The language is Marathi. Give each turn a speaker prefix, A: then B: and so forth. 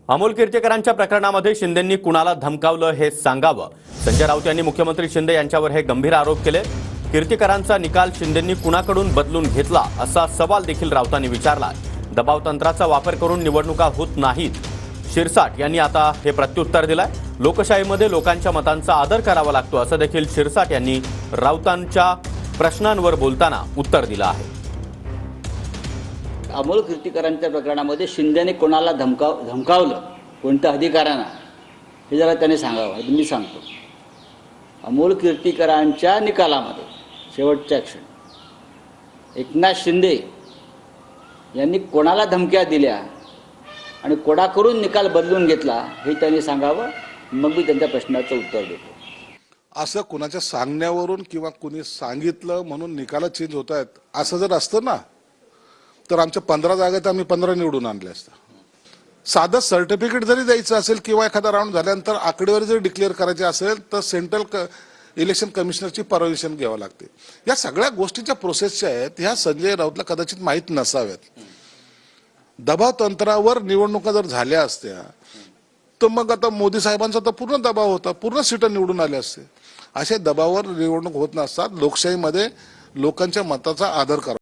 A: अमोल कीर्तीकरांच्या प्रकरणामध्ये शिंदेंनी कुणाला धमकावलं हे सांगावं. संजय राऊत यांनी मुख्यमंत्री शिंदे यांच्यावर हे गंभीर आरोप केले. कीर्तीकरांचा निकाल शिंदेंनी कुणाकडून बदलून घेतला असा सवाल देखील राऊतांनी विचारला. दबाव तंत्राचा वापर करून निवडणुका होत नाहीत. शिरसाट यांनी आता हे प्रत्युत्तर दिलंय. लोकशाहीमध्ये लोकांच्या मतांचा आदर करावा लागतो असं देखील शिरसाट यांनी राऊतांच्या प्रश्नांवर बोलताना उत्तर दिलं आहे.
B: अमोल कीर्तीकरांच्या प्रकरणामध्ये शिंदेने कोणाला धमकावलं, कोणत्या अधिकाऱ्यांना, हे जरा त्याने सांगावं. हे मी सांगतो. अमोल कीर्तीकरांच्या निकालामध्ये शेवटच्या क्षणी एकनाथ शिंदे यांनी कोणाला धमक्या दिल्या आणि कोणाकडून निकाल बदलून घेतला हे त्यांनी सांगावं. मग मी त्यांच्या प्रश्नाचं उत्तर देतो.
C: असं कुणाच्या सांगण्यावरून किंवा कुणी सांगितलं म्हणून निकाल चेंज होत आहेत असं जर असतं ना, तर आमच्या 15 जागेत आम्ही 15 निवडून आणले असतं. साधं सर्टिफिकेट जरी द्यायचं असेल किंवा एखादा राऊंड झाल्यानंतर आकडेवारी जरी डिक्लेअर करायची असेल तर सेंट्रल इलेक्शन कमिशनरची परमिशन घ्यावं लागते. या सगळ्या गोष्टीच्या प्रोसेसच्या आहेत, ह्या संजय राऊतला कदाचित माहीत नसाव्यात. दबाव तंत्रावर निवडणुका जर झाल्या असत्या तर मग आता मोदी साहेबांचा तर पूर्ण दबाव होता, पूर्ण सीट निवडून आले असते. अशा दबावावर निवडणूक होत नसतात. लोकशाहीमध्ये लोकांच्या मताचा आदर करा.